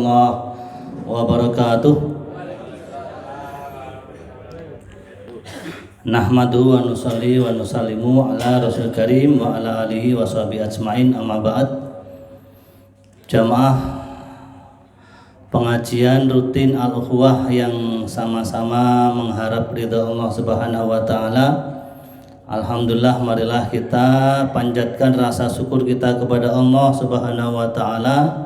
warahmatullahi wabarakatuh. Nahmadu wa nusalli wa nusallimu ala rasul karim wa ala alihi wa sahbihi ajmain, amma ba'd. Jamaah pengajian rutin Al-Ukhuwah yang sama-sama mengharap ridha Allah Subhanahu wa taala. Alhamdulillah, marilah kita panjatkan rasa syukur kita kepada Allah Subhanahu wa taala,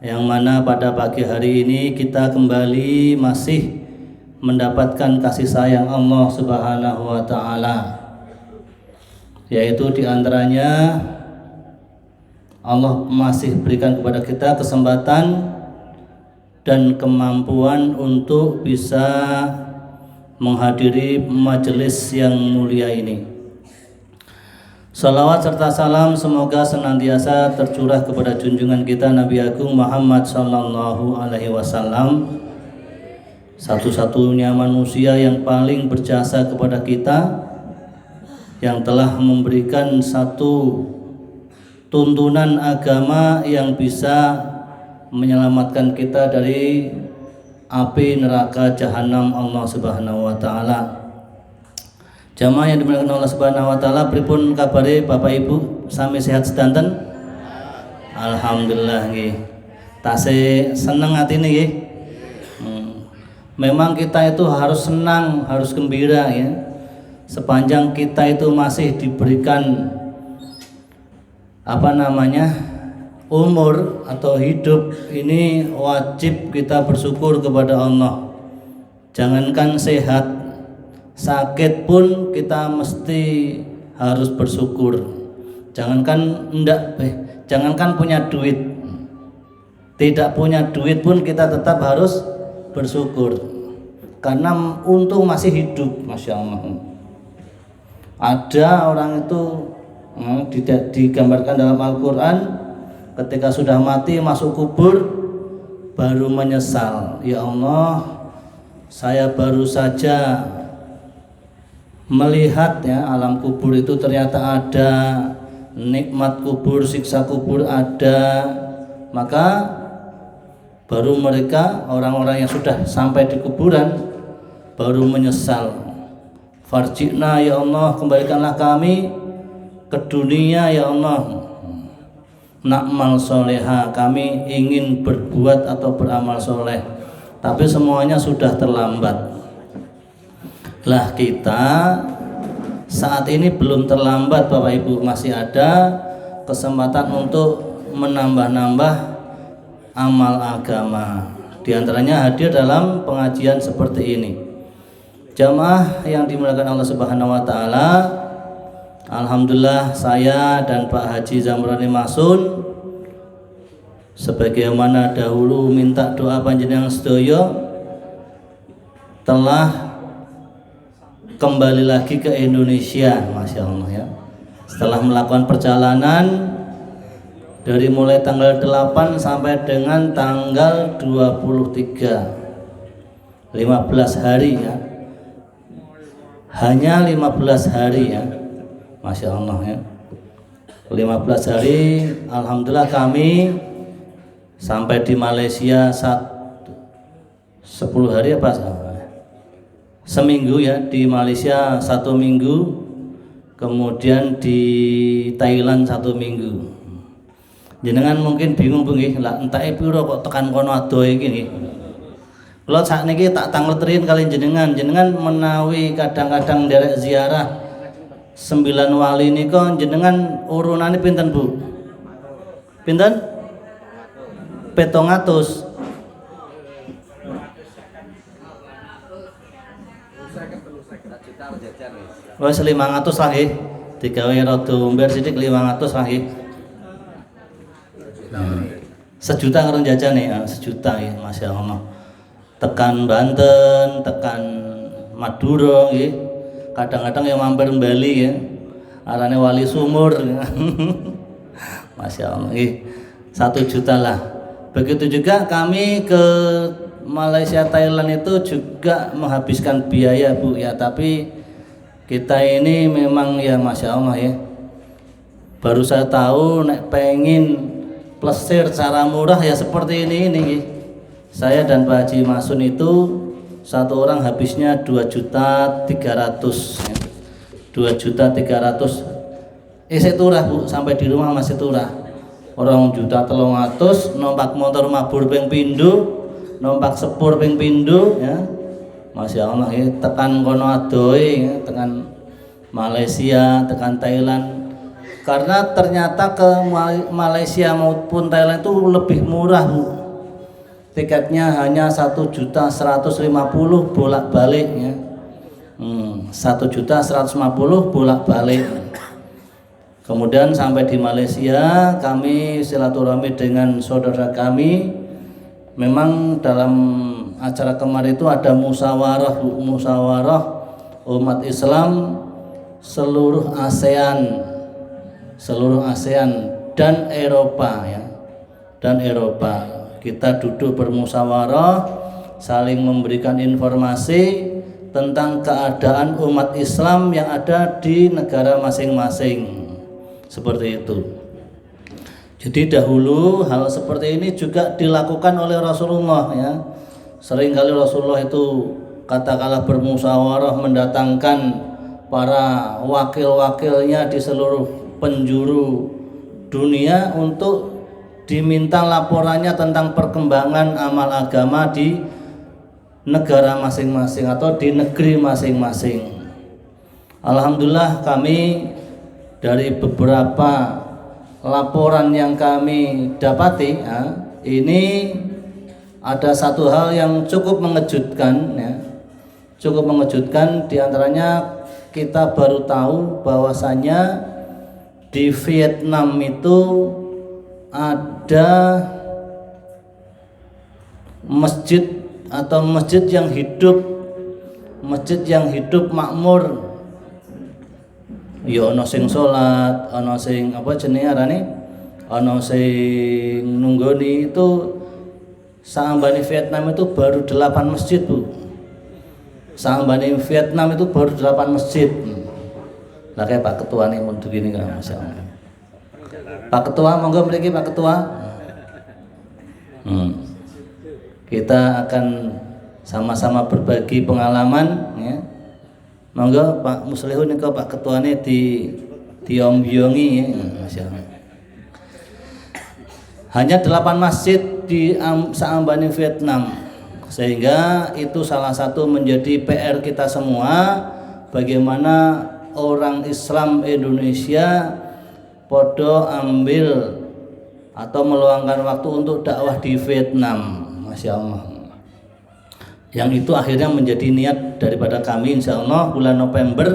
yang mana pada pagi hari ini kita kembali masih mendapatkan kasih sayang Allah Subhanahu wa taala, yaitu diantaranya Allah masih berikan kepada kita kesempatan dan kemampuan untuk bisa menghadiri majelis yang mulia ini. Salawat serta salam semoga senantiasa tercurah kepada junjungan kita Nabi Agung Muhammad sallallahu alaihi wasallam, satu-satunya manusia yang paling berjasa kepada kita, yang telah memberikan satu tuntunan agama yang bisa menyelamatkan kita dari api neraka jahanam Allah Subhanahu wa taala. Jamaah yang dimuliakan Allah Subhanahu wa taala, pripun kabare Bapak Ibu sami sehat sedanten? Alhamdulillah nggih. Tasih seneng atine nggih. Memang kita itu harus senang, harus gembira ya. Sepanjang kita itu masih diberikan umur atau hidup ini, wajib kita bersyukur kepada Allah. Jangankan sehat, sakit pun kita mesti harus bersyukur. Jangankan punya duit, tidak punya duit pun kita tetap harus bersyukur karena untung masih hidup. Masya Allah. Ada orang itu digambarkan dalam Al-Quran, ketika sudah mati masuk kubur baru menyesal, ya Allah, saya baru saja melihat ya alam kubur itu ternyata ada nikmat kubur, siksa kubur ada. Maka baru mereka, orang-orang yang sudah sampai di kuburan, baru menyesal. Farji'na ya Allah, kembalikanlah kami ke dunia ya Allah. Na'mal soleha, kami ingin berbuat atau beramal soleh, tapi semuanya sudah terlambat. Lah kita saat ini belum terlambat Bapak Ibu, masih ada kesempatan untuk menambah-nambah amal agama. Di antaranya hadir dalam pengajian seperti ini. Jamaah yang dimuliakan Allah Subhanahu wa taala, alhamdulillah saya dan Pak Haji Zamrani Masun sebagaimana dahulu minta doa panjenengan sedaya telah kembali lagi ke Indonesia, Masya Allah ya. Setelah melakukan perjalanan dari mulai tanggal 8 sampai dengan tanggal 23, 15 hari ya. Hanya 15 hari ya, Masya Allah ya. 15 hari, alhamdulillah kami sampai di Malaysia 10 hari apa? Seminggu ya, di Malaysia 1 minggu, kemudian di Thailand 1 minggu. Jenengan mungkin bingung nggih, lah entake piro kok tekan kono adoh iki nggih. Kula sakniki tak tangletrin kali jenengan menawi kadang-kadang nderek ziarah 9 wali nika, jenengan urunane pinten Bu? Pinten? 700. Wes 500 lah nggih. Digawe rada umber sithik 500 lah nggih. Sejuta karo jajane ya, sejuta ya, Masya Allah. Tekan Banten, tekan Madura nggih. Kadang-kadang yang mampir Bali ya. Arane Wali Sumur. Masya Allah nggih. 1 juta lah. Begitu juga kami ke Malaysia, Thailand itu juga menghabiskan biaya Bu ya, tapi kita ini memang ya Masya Allah ya, baru saya tahu nek pengen plesir cara murah ya seperti ini. Saya dan Pak Haji Masun itu satu orang habisnya 2.300.000 ya. 2.300.000 saya turah Bu, sampai di rumah masih turah. Orang 1.300.000 numpak motor mabur ping pindho, numpak sepur ping pindho ya. Masya Allah ya, tekan kono adoe ya, tekan Malaysia, tekan Thailand. Karena ternyata ke Malaysia maupun Thailand itu lebih murah Bu. Tiketnya hanya 1.150.000 bolak-balik ya. 1.150.000 bolak-balik. Kemudian sampai di Malaysia kami silaturahmi dengan saudara kami. Memang dalam acara kemarin itu ada musyawarah umat Islam seluruh ASEAN dan Eropa ya. Dan Eropa. Kita duduk bermusyawarah, saling memberikan informasi tentang keadaan umat Islam yang ada di negara masing-masing. Seperti itu. Jadi dahulu hal seperti ini juga dilakukan oleh Rasulullah ya. Seringkali Rasulullah itu katakanlah bermusyawarah mendatangkan para wakil-wakilnya di seluruh penjuru dunia untuk diminta laporannya tentang perkembangan amal agama di negara masing-masing atau di negeri masing-masing. Alhamdulillah kami dari beberapa laporan yang kami dapati ya, ini ada satu hal yang cukup mengejutkan ya. Cukup mengejutkan, diantaranya kita baru tahu bahwasanya di Vietnam itu ada masjid atau masjid yang hidup makmur. Ya ana sing salat, ana sing apa jenenge arane? Ana sing nunggoni itu saambane Vietnam itu baru 8 masjid, Bu. Saambane Vietnam itu baru 8 masjid. Lah kayak Pak Ketua nih mun begini kan masyaallah. Pak Ketua, monggo mriki Pak Ketua. Kita akan sama-sama berbagi pengalaman ya. Monggo Pak Muslihun niku Pak Ketuane diombiongi ya. Masyaallah. Hanya 8 masjid di saambane Vietnam. Sehingga itu salah satu menjadi PR kita semua, bagaimana orang Islam Indonesia podo ambil atau meluangkan waktu untuk dakwah di Vietnam. Masya Allah. Yang itu akhirnya menjadi niat daripada kami. Insya Allah bulan November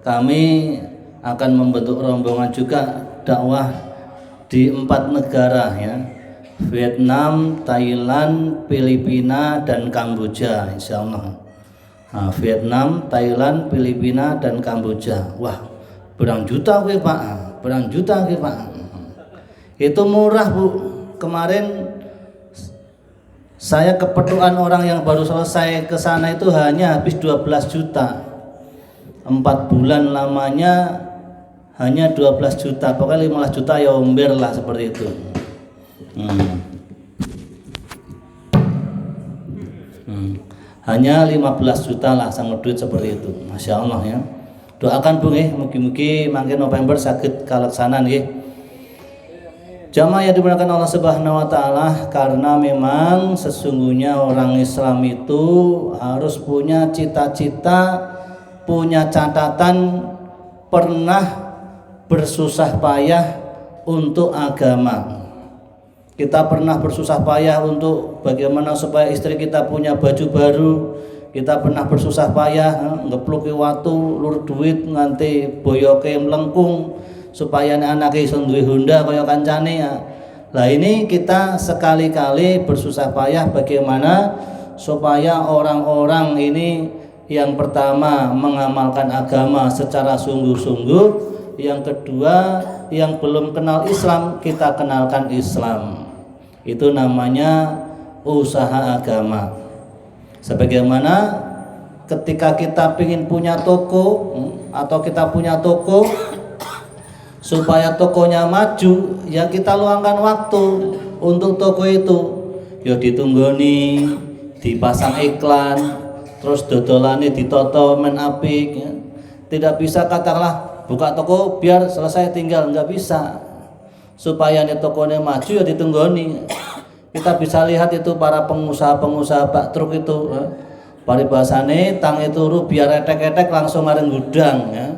kami akan membentuk rombongan juga dakwah di 4 negara ya, Vietnam, Thailand, Filipina, dan Kamboja. Insya Allah. Nah, Vietnam, Thailand, Filipina, dan Kamboja. Wah, berang juta gue Pak. Berang juta gitu Pak. Itu murah Bu. Kemarin saya kepeduan orang yang baru selesai ke sana itu hanya habis 12 juta. 4 bulan lamanya hanya 12 juta. Pokoknya 15 juta ya omber lah seperti itu. Hanya 15 juta lah sangat duit seperti itu. Masya Allah ya. Doakan Bu nggih, mugi-mugi mangke November saged kalaksanan nggih. Jamaah yang dimuliakan Allah Subhanahu wa taala, karena memang sesungguhnya orang Islam itu harus punya cita-cita, punya catatan, pernah bersusah payah untuk agama. Kita pernah bersusah payah untuk bagaimana supaya istri kita punya baju baru. Kita pernah bersusah payah ngepluki watu lur duit nganti boyoke melengkung supaya anak-anake iso duwe Honda kaya kancane ya. Lah ini kita sekali-kali bersusah payah bagaimana supaya orang-orang ini yang pertama mengamalkan agama secara sungguh-sungguh, yang kedua yang belum kenal Islam kita kenalkan Islam. Itu namanya usaha agama. Sebagaimana ketika kita ingin punya toko atau kita punya toko, supaya tokonya maju, ya kita luangkan waktu untuk toko itu. Ya ditunggoni, dipasang iklan, terus dodolane ditoto men apik ya. Tidak bisa katakanlah buka toko biar selesai tinggal, nggak bisa. Supaya nih tokonya maju ya ditunggoni. Kita bisa lihat itu para pengusaha-pengusaha bak truk itu paribasane tang itu biar etek-etek langsung ngareng gudang ya.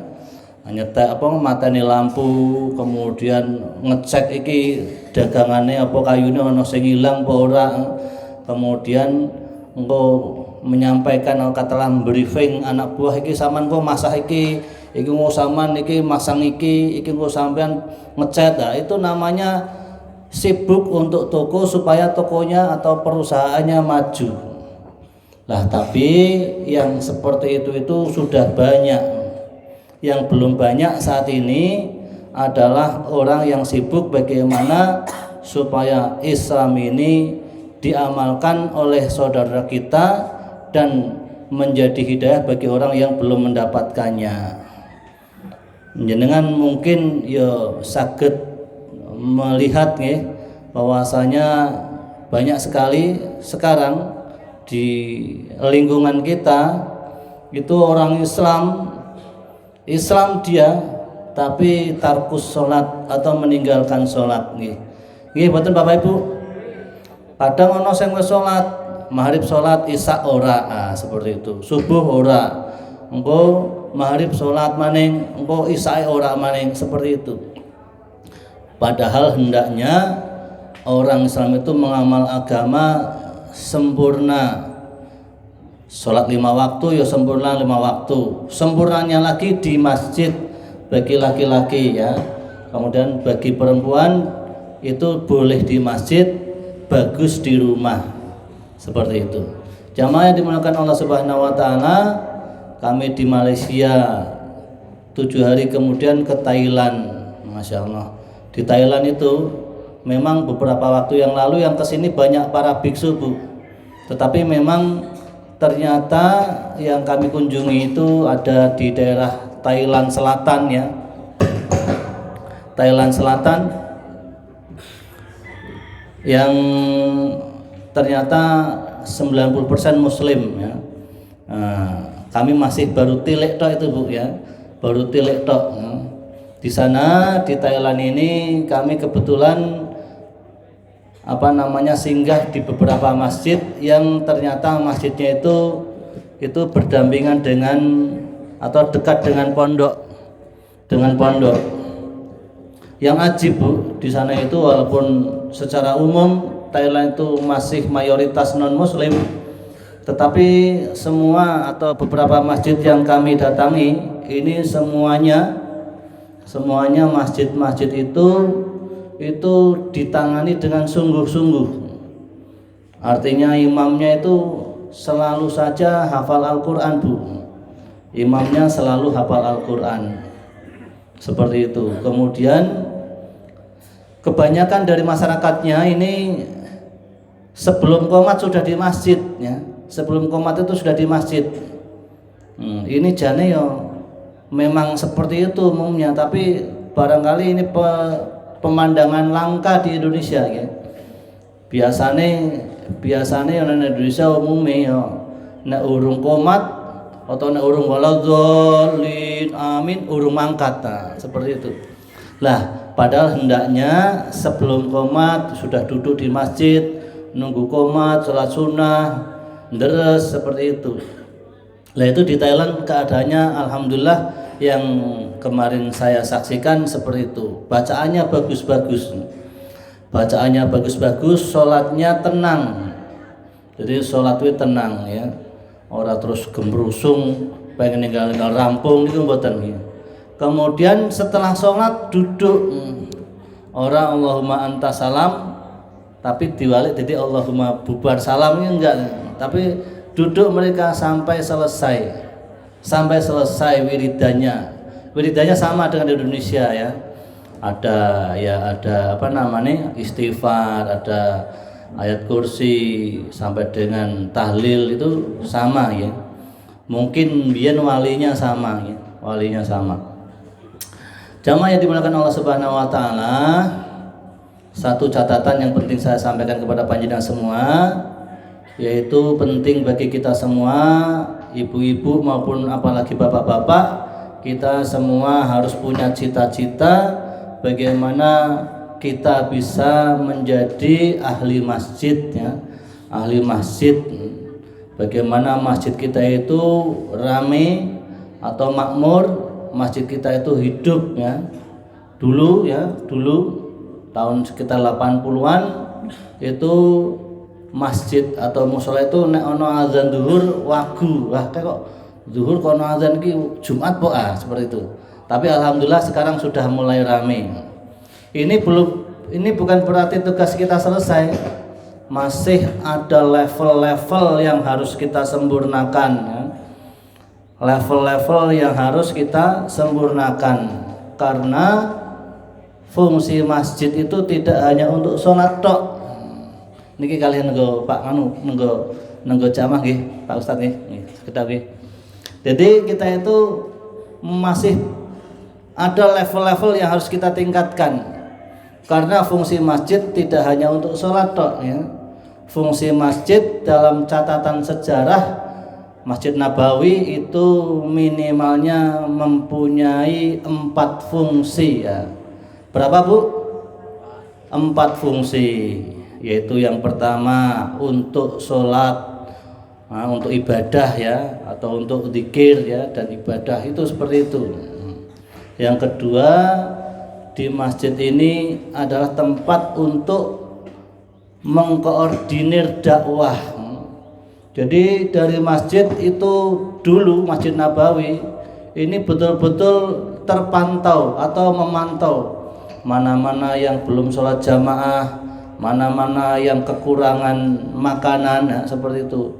Nyetek apa mateni lampu, kemudian ngecek iki dagangannya apa kayune ana sing ilang apa ora. Kemudian engko menyampaikan katalah briefing anak buah iki sampean kok masak iki engko sampean iki masang iki engko sampean ngecat. Nah, itu namanya sibuk untuk toko supaya tokonya atau perusahaannya maju. Lah tapi yang seperti itu sudah banyak. Yang belum banyak saat ini adalah orang yang sibuk bagaimana supaya Islam ini diamalkan oleh saudara kita dan menjadi hidayah bagi orang yang belum mendapatkannya. Jenengan mungkin ya saged melihat nih bahwasanya banyak sekali sekarang di lingkungan kita itu orang Islam dia tapi tarkus sholat atau meninggalkan sholat nih. Betul Bapak Ibu. Kadang ono sing wis sholat, maghrib sholat, isya ora, seperti itu. Subuh ora. Engko maghrib sholat maning, engko isya ora maning, seperti itu. Padahal hendaknya orang Islam itu mengamal agama sempurna. Sholat 5 waktu ya sempurna 5 waktu. Sempurnanya lagi di masjid bagi laki-laki ya. Kemudian bagi perempuan itu boleh di masjid, bagus di rumah. Seperti itu. Jamaah yang dimuliakan Allah Subhanahu wa taala, kami di Malaysia 7 hari kemudian ke Thailand. Masya Allah. Di Thailand itu memang beberapa waktu yang lalu yang kesini banyak para biksu Bu. Tetapi memang ternyata yang kami kunjungi itu ada di daerah Thailand Selatan ya. Thailand Selatan yang ternyata 90% muslim ya. Kami masih baru tilik tok itu Bu ya. Baru tilik tok. Di sana di Thailand ini kami kebetulan singgah di beberapa masjid yang ternyata masjidnya itu berdampingan dengan atau dekat dengan pondok. Yang ajib Bu, di sana itu walaupun secara umum Thailand itu masih mayoritas non muslim, tetapi semua atau beberapa masjid yang kami datangi ini semuanya masjid-masjid itu ditangani dengan sungguh-sungguh. Artinya imamnya itu selalu saja hafal Al-Quran Bu. Imamnya selalu hafal Al-Quran. Seperti itu. Kemudian kebanyakan dari masyarakatnya ini sebelum qomat sudah di masjid ya. Sebelum qomat itu sudah di masjid. Ini jane ya memang seperti itu umumnya, tapi barangkali ini pemandangan langka di Indonesia ya. Biasane orang Indonesia umumnya ya nek urung qomat atau nek urung waladhdallin amin urung mangkat seperti itu. Lah padahal hendaknya sebelum qomat sudah duduk di masjid nunggu qomat, sholat sunnah, deres seperti itu. Lah itu di Thailand keadaannya alhamdulillah yang kemarin saya saksikan seperti itu. Bacaannya bagus-bagus, sholatnya tenang. Jadi sholat itu tenang ya. Orang terus gembrusung pengen ninggal rampung itu mboten ya. Kemudian setelah sholat duduk orang Allahumma anta salam, tapi diwalik jadi Allahumma bubar salam ini enggak. Tapi duduk mereka sampai selesai wiridannya sama dengan di Indonesia ya. Ada istighfar, ada ayat kursi sampai dengan tahlil itu sama ya. Mungkin biyen walinya sama ya, Jamaah yang dimuliakan Allah Subhanahu wa taala, satu catatan yang penting saya sampaikan kepada panjenengan semua, yaitu penting bagi kita semua, ibu-ibu maupun apalagi bapak-bapak, kita semua harus punya cita-cita bagaimana kita bisa menjadi ahli masjid ya, ahli masjid. Bagaimana masjid kita itu ramai atau makmur, masjid kita itu hidup ya. Dulu tahun sekitar 80-an itu masjid atau mushola itu nek ono azan zuhur wagu. Wah, kok zuhur kok ono azan iki Jumat po seperti itu. Tapi alhamdulillah sekarang sudah mulai ramai. Ini bukan berarti tugas kita selesai. Masih ada level-level yang harus kita sempurnakan ya. Level-level yang harus kita sempurnakan, karena fungsi masjid itu tidak hanya untuk sholat tok. Niki kalian nenggo Pak nenggo jamaah nggih, Pak Ustaz nggih, sekedap nggih. Jadi kita itu masih ada level-level yang harus kita tingkatkan, karena fungsi masjid tidak hanya untuk sholat tok ya. Fungsi masjid dalam catatan sejarah Masjid Nabawi itu minimalnya mempunyai 4 fungsi ya. Berapa Bu? 4 fungsi, yaitu yang pertama untuk sholat, untuk ibadah ya, atau untuk zikir ya, dan ibadah itu seperti itu. Yang kedua, di masjid ini adalah tempat untuk mengkoordinir dakwah. Jadi dari masjid itu dulu, Masjid Nabawi ini betul-betul terpantau atau memantau mana-mana yang belum sholat jamaah, mana-mana yang kekurangan makanan ya, seperti itu.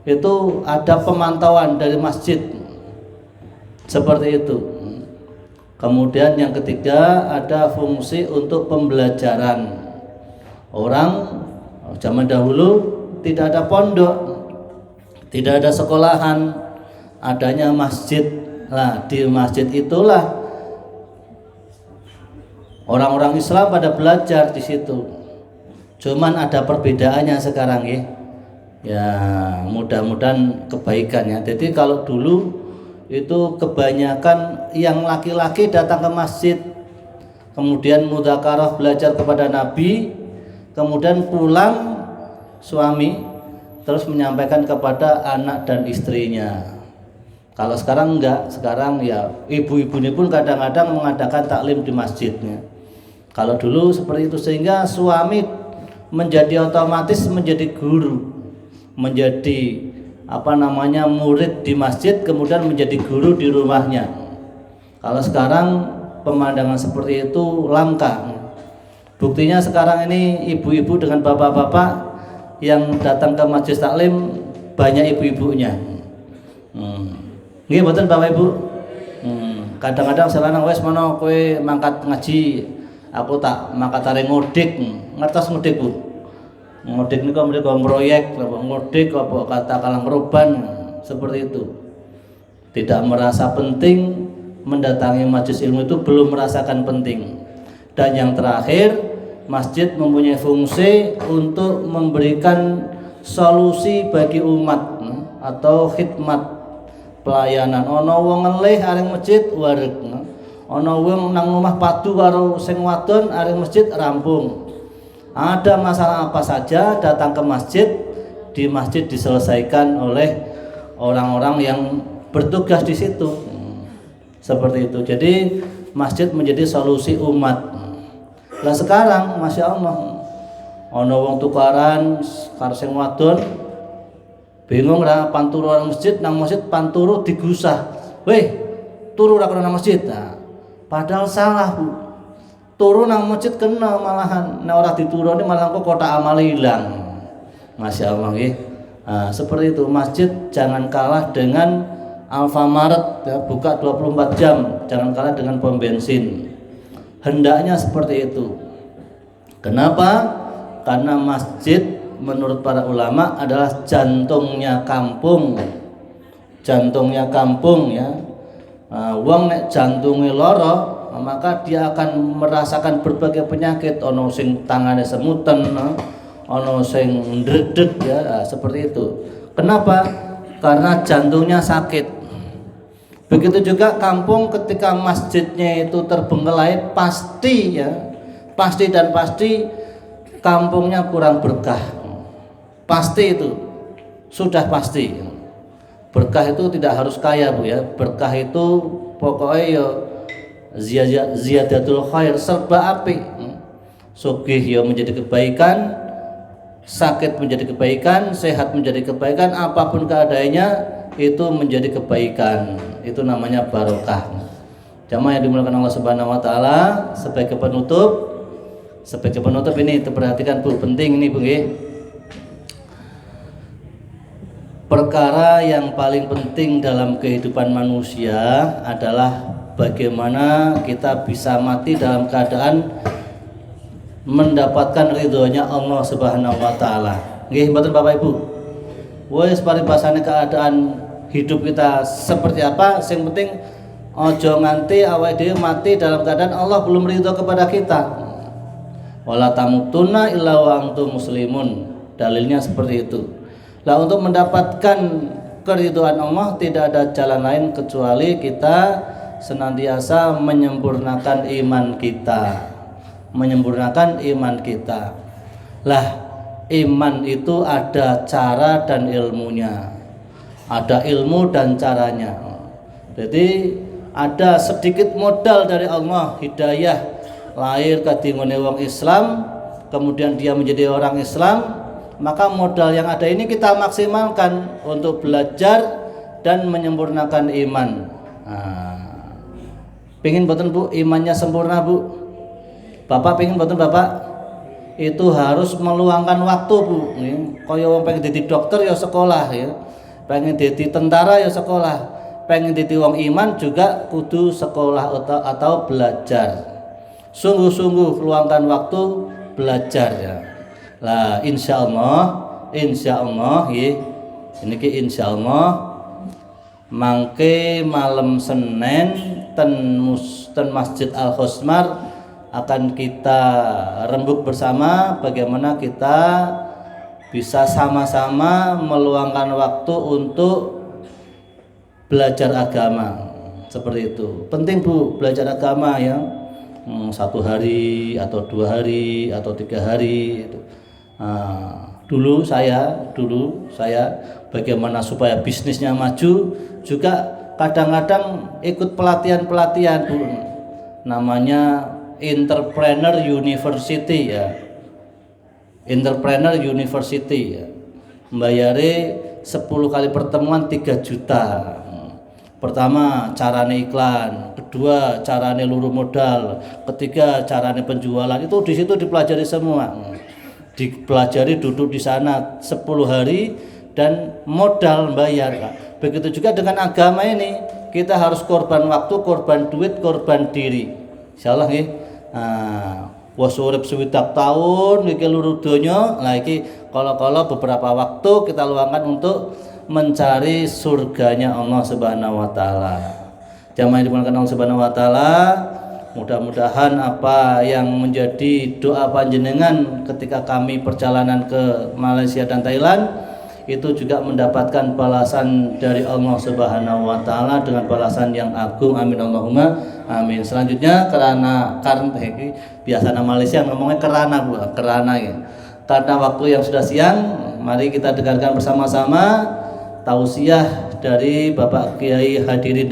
Itu ada pemantauan dari masjid seperti itu. Kemudian yang ketiga, ada fungsi untuk pembelajaran. Orang zaman dahulu tidak ada pondok, tidak ada sekolahan, adanya masjid. Nah, di masjid itulah orang-orang Islam pada belajar di situ. Cuman ada perbedaannya sekarang ya. Ya, mudah-mudahan kebaikan ya. Jadi kalau dulu itu kebanyakan yang laki-laki datang ke masjid, kemudian mudzakarah belajar kepada Nabi, kemudian pulang suami terus menyampaikan kepada anak dan istrinya. Kalau sekarang enggak, sekarang ya ibu-ibu ini pun kadang-kadang mengadakan taklim di masjidnya. Kalau dulu seperti itu, sehingga suami menjadi otomatis menjadi guru, menjadi murid di masjid, kemudian menjadi guru di rumahnya. Kalau sekarang pemandangan seperti itu langka. Buktinya sekarang ini ibu-ibu dengan bapak-bapak yang datang ke majelis taklim banyak ibu-ibunya. Nggih mboten Bapak Ibu. Kadang-kadang selanang wes mana kowe mangkat ngaji, aku tak mangkat areng ngodik. Ngertos ngodik Bu? Ngodik niku mriko proyek, ngodik apa kata kalang roban seperti itu. Tidak merasa penting mendatangi majelis ilmu itu, belum merasakan penting. Dan yang terakhir, masjid mempunyai fungsi untuk memberikan solusi bagi umat atau khidmat, pelayanan. Ana wong ngelih areng masjid wareg. Ana wong nang omah padu karo sing wadon areng masjid rampung. Ada masalah apa saja datang ke masjid, di masjid diselesaikan oleh orang-orang yang bertugas di situ. Seperti itu. Jadi masjid menjadi solusi umat. Lah sekarang Masya Allah ana wong tukaran karo sing wadon bingung ra panturu nang masjid, nang masjid panturu digusah. Weh, turu ra nang masjid. Nah, padahal salah Bu. Turu nang masjid kena malahan. Nek ora dituruni malah kok kotak amal hilang. Masya Allah nggih. Nah, seperti itu, masjid jangan kalah dengan Alfamaret ya, buka 24 jam, jangan kalah dengan pom bensin. Hendaknya seperti itu. Kenapa? Karena masjid menurut para ulama adalah jantungnya kampung. Jantungnya kampung ya. Wong nek jantunge lara maka dia akan merasakan berbagai penyakit, ono sing tangane semutan, ono sing ndredeg ya, seperti itu. Kenapa? Karena jantungnya sakit. Begitu juga kampung ketika masjidnya itu terbengkelai, pasti kampungnya kurang berkah. Pasti itu, sudah pasti. Berkah itu tidak harus kaya Bu ya. Berkah itu pokoknya ya ziyadatul khair, serba apik. Sugih ya menjadi kebaikan, sakit menjadi kebaikan, sehat menjadi kebaikan, apapun keadaannya itu menjadi kebaikan. Itu namanya barokah. Jamaah yang dimuliakan Allah Subhanahu wa taala, sebagai penutup ini perhatikan Bu, penting ini Bu nggih. Perkara yang paling penting dalam kehidupan manusia adalah bagaimana kita bisa mati dalam keadaan mendapatkan ridhonya Allah Subhanahu wa taala. Nggih mboten Bapak Ibu. Wis paribasane keadaan hidup kita seperti apa, yang penting ojo nganti awake dhewe mati dalam keadaan Allah belum ridho kepada kita. Wala tamutunna illa wa antum muslimun. Dalilnya seperti itu. Lah untuk mendapatkan keridhaan Allah tidak ada jalan lain kecuali kita senantiasa menyempurnakan iman kita. Lah iman itu ada cara dan ilmunya. Ada ilmu dan caranya. Jadi ada sedikit modal dari Allah, hidayah, lahir kadingone wong Islam, kemudian dia menjadi orang Islam, maka modal yang ada ini kita maksimalkan untuk belajar dan menyempurnakan iman. Pengen boten Bu imannya sempurna Bu? Bapak pengen boten Bapak? Itu harus meluangkan waktu Bu. Kaya wong pengen jadi dokter ya sekolah ya. Pengen jadi tentara ya sekolah. Pengen jadi wong iman juga kudu sekolah atau belajar. Sungguh-sungguh luangkan waktu belajar ya. Lah insyaallah nggih. Ini ki insyaallah mangke malam Senin ten Masjid Al Khosmar akan kita rembuk bersama bagaimana kita bisa sama-sama meluangkan waktu untuk belajar agama. Seperti itu. Penting Bu belajar agama ya. 1 hari atau 2 hari atau 3 hari itu. Dulu saya bagaimana supaya bisnisnya maju juga kadang-kadang ikut pelatihan Bu. Namanya Entrepreneur University ya. Entrepreneur University ya. Membayari 10 kali pertemuan 3 juta. Pertama carane iklan, kedua carane luru modal, ketiga carane penjualan. Itu di situ dipelajari semua. Dipelajari duduk di sana 10 hari dan modal bayar Kak. Begitu juga dengan agama ini, kita harus korban waktu, korban duit, korban diri. Insyaallah nggih. Wis urip 20 tahun iki luru donya, lah iki kala-kala beberapa waktu kita luangkan untuk mencari surganya Allah Subhanahu wa taala. Jamaah yang dimuliakan Allah Subhanahu wa taala, mudah-mudahan apa yang menjadi doa panjenengan ketika kami perjalanan ke Malaysia dan Thailand itu juga mendapatkan balasan dari Allah Subhanahu wa taala dengan balasan yang agung. Amin Allahumma amin. Selanjutnya karena biasa Malaysia ngomongnya kerana ya. Karena waktu yang sudah siang, mari kita dengarkan bersama-sama tausiah dari Bapak Kiai Hadirin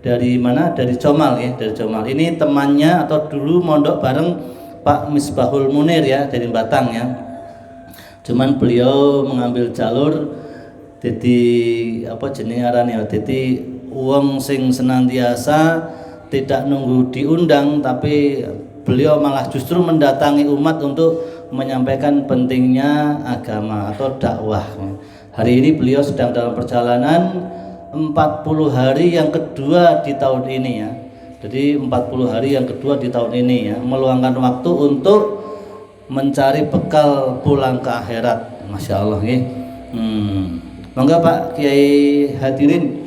dari mana? Dari Comal ya, dari Comal. Ini temannya atau dulu mondok bareng Pak Misbahul Munir ya dari Batang ya. Cuman beliau mengambil jalur jadi apa jenenge arane ya, jadi wong sing senantiasa tidak nunggu diundang tapi beliau malah justru mendatangi umat untuk menyampaikan pentingnya agama atau dakwah. Hari ini beliau sedang dalam perjalanan 40 hari yang kedua di tahun ini ya. Jadi 40 hari yang kedua di tahun ini ya, meluangkan waktu untuk mencari bekal pulang ke akhirat. Masya Allah nih. Monggo Pak Kiai Hadirin